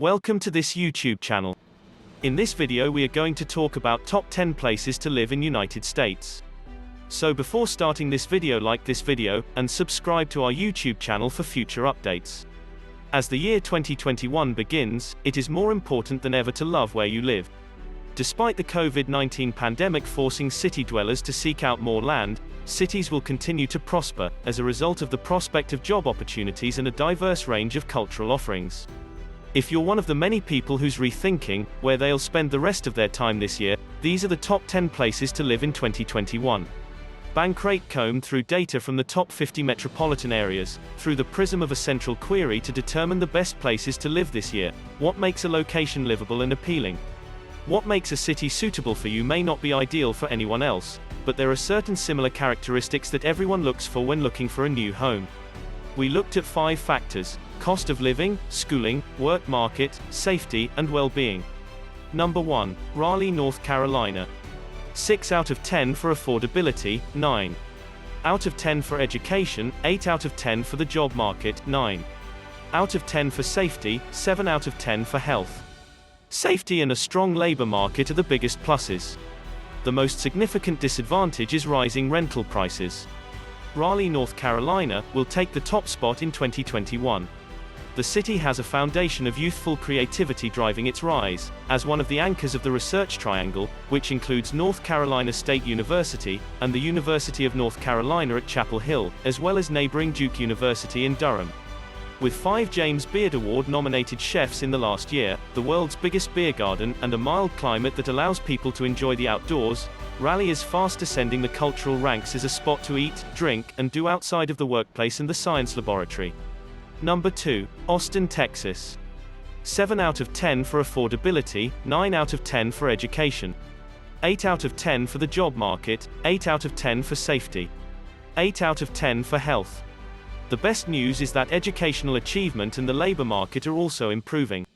Welcome to this YouTube channel. In this video we are going to talk about top 10 places to live in United States. So before starting this video, like this video, and subscribe to our YouTube channel for future updates. As the year 2021 begins, it is more important than ever to love where you live. Despite the COVID-19 pandemic forcing city dwellers to seek out more land, cities will continue to prosper, as a result of the prospect of job opportunities and a diverse range of cultural offerings. If you're one of the many people who's rethinking where they'll spend the rest of their time this year, these are the top 10 places to live in 2021. Bankrate comb through data from the top 50 metropolitan areas, through the prism of a central query to determine the best places to live this year. What makes a location livable and appealing? What makes a city suitable for you may not be ideal for anyone else, but there are certain similar characteristics that everyone looks for when looking for a new home. We looked at 5 factors: cost of living, schooling, work market, safety, and well-being. Number 1. Raleigh, North Carolina. 6 out of 10 for affordability, 9 out of 10 for education, 8 out of 10 for the job market, 9 out of 10 for safety, 7 out of 10 for health. Safety and a strong labor market are the biggest pluses. The most significant disadvantage is rising rental prices. Raleigh, North Carolina, will take the top spot in 2021. The city has a foundation of youthful creativity driving its rise, as one of the anchors of the Research Triangle, which includes North Carolina State University, and the University of North Carolina at Chapel Hill, as well as neighboring Duke University in Durham. With 5 James Beard Award-nominated chefs in the last year, the world's biggest beer garden, and a mild climate that allows people to enjoy the outdoors, Raleigh is fast ascending the cultural ranks as a spot to eat, drink, and do outside of the workplace and the science laboratory. Number 2. Austin, Texas. 7 out of 10 for affordability, 9 out of 10 for education. 8 out of 10 for the job market, 8 out of 10 for safety. 8 out of 10 for health. The best news is that educational achievement and the labor market are also improving.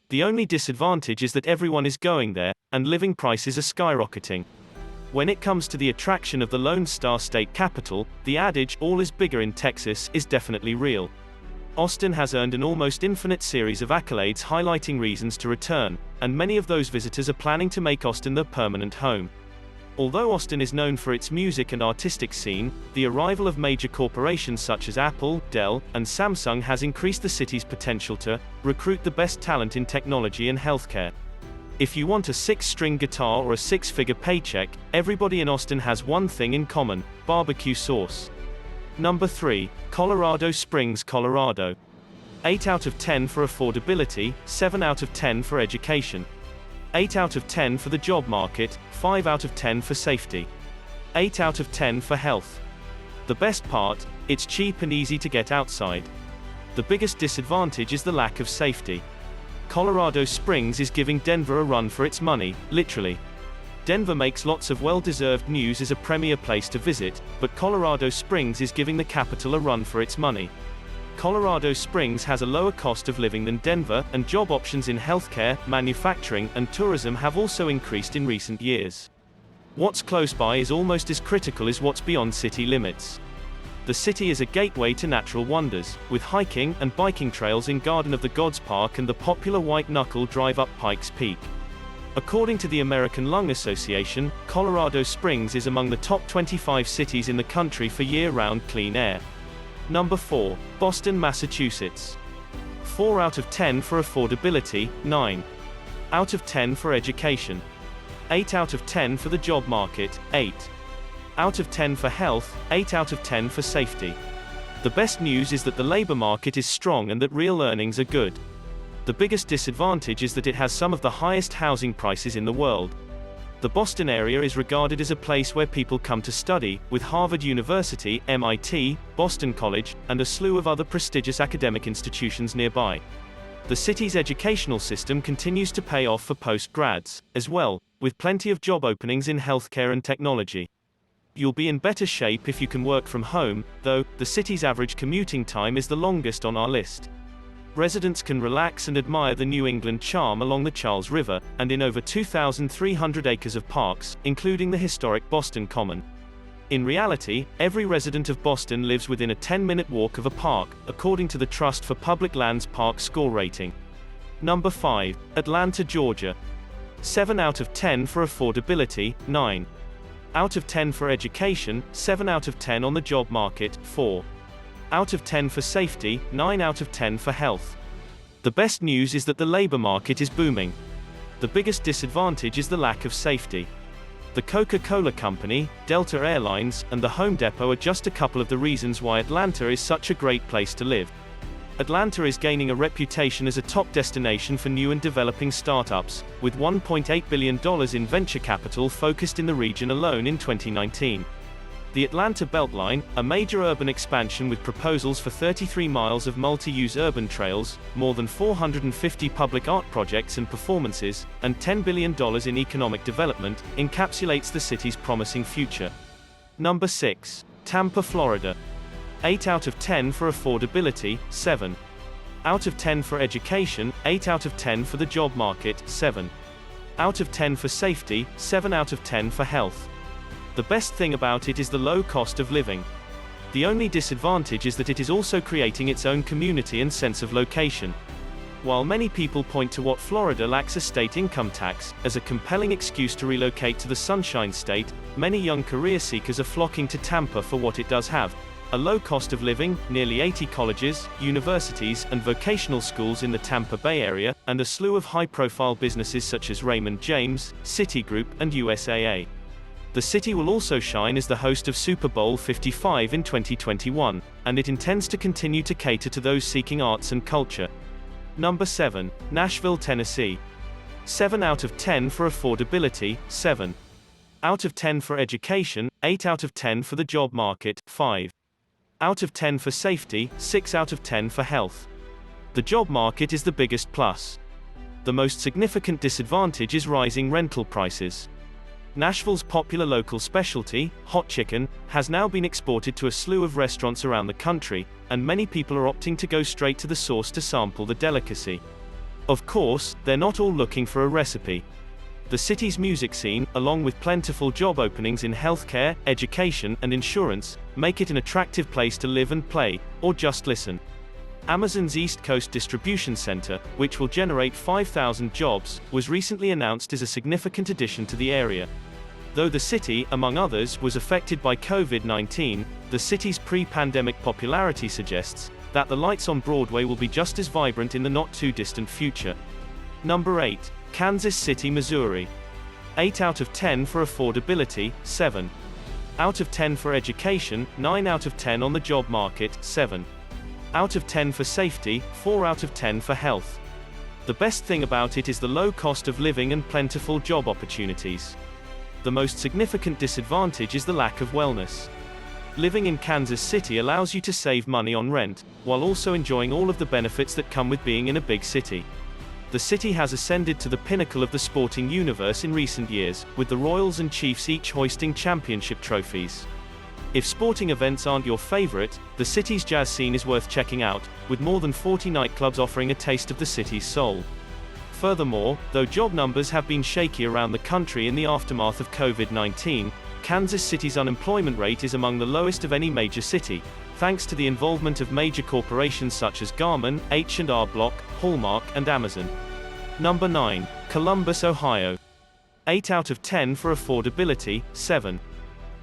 The only disadvantage is that everyone is going there, and living prices are skyrocketing. When it comes to the attraction of the Lone Star State capital, the adage, "all is bigger in Texas," is definitely real. Austin has earned an almost infinite series of accolades highlighting reasons to return, and many of those visitors are planning to make Austin their permanent home. Although Austin is known for its music and artistic scene, the arrival of major corporations such as Apple, Dell, and Samsung has increased the city's potential to recruit the best talent in technology and healthcare. If you want a 6-string guitar or a 6-figure paycheck, everybody in Austin has one thing in common: barbecue sauce. Number 3. Colorado Springs, Colorado. 8 out of 10 for affordability, 7 out of 10 for education. 8 out of 10 for the job market, 5 out of 10 for safety. 8 out of 10 for health. The best part, it's cheap and easy to get outside. The biggest disadvantage is the lack of safety. Colorado Springs is giving Denver a run for its money, literally. Denver makes lots of well-deserved news as a premier place to visit, but Colorado Springs is giving the capital a run for its money. Colorado Springs has a lower cost of living than Denver, and job options in healthcare, manufacturing, and tourism have also increased in recent years. What's close by is almost as critical as what's beyond city limits. The city is a gateway to natural wonders, with hiking and biking trails in Garden of the Gods Park and the popular White Knuckle Drive up Pikes Peak. According to the American Lung Association, Colorado Springs is among the top 25 cities in the country for year-round clean air. Number 4. Boston, Massachusetts. 4 out of 10 for affordability, 9 out of 10 for education. 8 out of 10 for the job market, 8 out of 10 for health, 8 out of 10 for safety. The best news is that the labor market is strong and that real earnings are good. The biggest disadvantage is that it has some of the highest housing prices in the world. The Boston area is regarded as a place where people come to study, with Harvard University, MIT, Boston College, and a slew of other prestigious academic institutions nearby. The city's educational system continues to pay off for post-grads, as well, with plenty of job openings in healthcare and technology. You'll be in better shape if you can work from home, though the city's average commuting time is the longest on our list. Residents can relax and admire the New England charm along the Charles River, and in over 2,300 acres of parks, including the historic Boston Common. In reality, every resident of Boston lives within a 10-minute walk of a park, according to the Trust for Public Lands Park score rating. Number 5. Atlanta, Georgia. 7 out of 10 for affordability, 9 out of 10 for education, 7 out of 10 on the job market, 4 out of 10 for safety, 9 out of 10 for health. The best news is that the labor market is booming. The biggest disadvantage is the lack of safety. The Coca-Cola Company, Delta Airlines, and the Home Depot are just a couple of the reasons why Atlanta is such a great place to live. Atlanta is gaining a reputation as a top destination for new and developing startups, with $1.8 billion in venture capital focused in the region alone in 2019. The Atlanta Beltline, a major urban expansion with proposals for 33 miles of multi-use urban trails, more than 450 public art projects and performances, and $10 billion in economic development, encapsulates the city's promising future. Number 6. Tampa, Florida. 8 out of 10 for affordability, 7 out of 10 for education, 8 out of 10 for the job market, 7 out of 10 for safety, 7 out of 10 for health. The best thing about it is the low cost of living. The only disadvantage is that it is also creating its own community and sense of location. While many people point to what Florida lacks a state income tax as a compelling excuse to relocate to the Sunshine State, many young career seekers are flocking to Tampa for what it does have: a low cost of living, nearly 80 colleges, universities, and vocational schools in the Tampa Bay area, and a slew of high-profile businesses such as Raymond James, Citigroup, and USAA. The city will also shine as the host of Super Bowl 55 in 2021, and it intends to continue to cater to those seeking arts and culture. Number 7. Nashville, Tennessee. 7 out of 10 for affordability, 7 out of 10 for education, 8 out of 10 for the job market, 5 out of 10 for safety, 6 out of 10 for health. The job market is the biggest plus. The most significant disadvantage is rising rental prices. Nashville's popular local specialty, hot chicken, has now been exported to a slew of restaurants around the country, and many people are opting to go straight to the source to sample the delicacy. Of course, they're not all looking for a recipe. The city's music scene, along with plentiful job openings in healthcare, education, and insurance, make it an attractive place to live and play, or just listen. Amazon's East Coast distribution center, which will generate 5,000 jobs, was recently announced as a significant addition to the area. Though the city, among others, was affected by COVID-19, the city's pre-pandemic popularity suggests that the lights on Broadway will be just as vibrant in the not-too-distant future. Number 8. Kansas City, Missouri. 8 out of 10 for affordability, 7 out of 10 for education, 9 out of 10 on the job market, 7 out of 10 for safety, 4 out of 10 for health. The best thing about it is the low cost of living and plentiful job opportunities. The most significant disadvantage is the lack of wellness. Living in Kansas City allows you to save money on rent, while also enjoying all of the benefits that come with being in a big city. The city has ascended to the pinnacle of the sporting universe in recent years, with the Royals and Chiefs each hoisting championship trophies. If sporting events aren't your favorite, the city's jazz scene is worth checking out, with more than 40 nightclubs offering a taste of the city's soul. Furthermore, though job numbers have been shaky around the country in the aftermath of COVID-19, Kansas City's unemployment rate is among the lowest of any major city, thanks to the involvement of major corporations such as Garmin, H&R Block, Hallmark, and Amazon. Number 9. Columbus, Ohio. 8 out of 10 for affordability, 7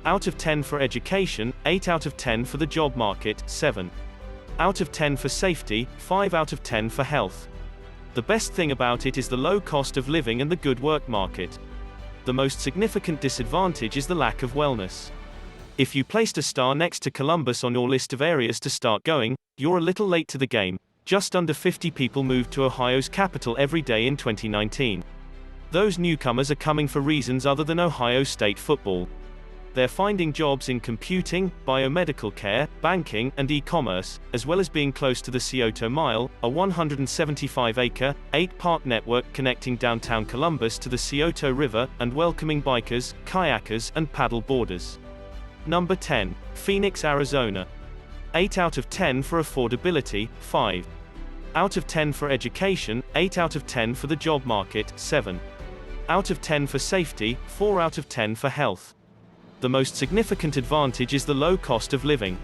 out of 10 for education, 8 out of 10 for the job market, 7 out of 10 for safety, 5 out of 10 for health. The best thing about it is the low cost of living and the good work market. The most significant disadvantage is the lack of wellness. If you placed a star next to Columbus on your list of areas to start going, you're a little late to the game. Just under 50 people moved to Ohio's capital every day in 2019. Those newcomers are coming for reasons other than Ohio State football. They're finding jobs in computing, biomedical care, banking, and e-commerce, as well as being close to the Scioto Mile, a 175-acre, 8-park network connecting downtown Columbus to the Scioto River, and welcoming bikers, kayakers, and paddle boarders. Number 10. Phoenix, Arizona. 8 out of 10 for affordability, 5 out of 10 for education, 8 out of 10 for the job market, 7 out of 10 for safety, 4 out of 10 for health. The most significant advantage is the low cost of living.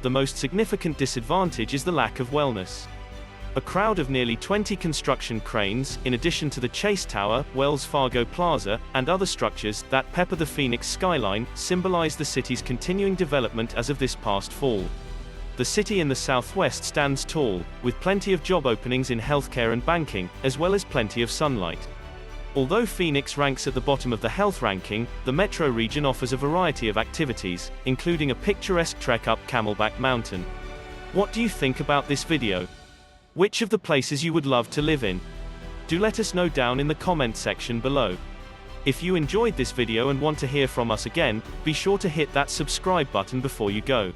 The most significant disadvantage is the lack of wellness. A crowd of nearly 20 construction cranes, in addition to the Chase Tower, Wells Fargo Plaza, and other structures that pepper the Phoenix skyline, symbolize the city's continuing development as of this past fall. The city in the southwest stands tall, with plenty of job openings in healthcare and banking, as well as plenty of sunlight. Although Phoenix ranks at the bottom of the health ranking, the metro region offers a variety of activities, including a picturesque trek up Camelback Mountain. What do you think about this video? Which of the places you would love to live in? Do let us know down in the comment section below. If you enjoyed this video and want to hear from us again, be sure to hit that subscribe button before you go.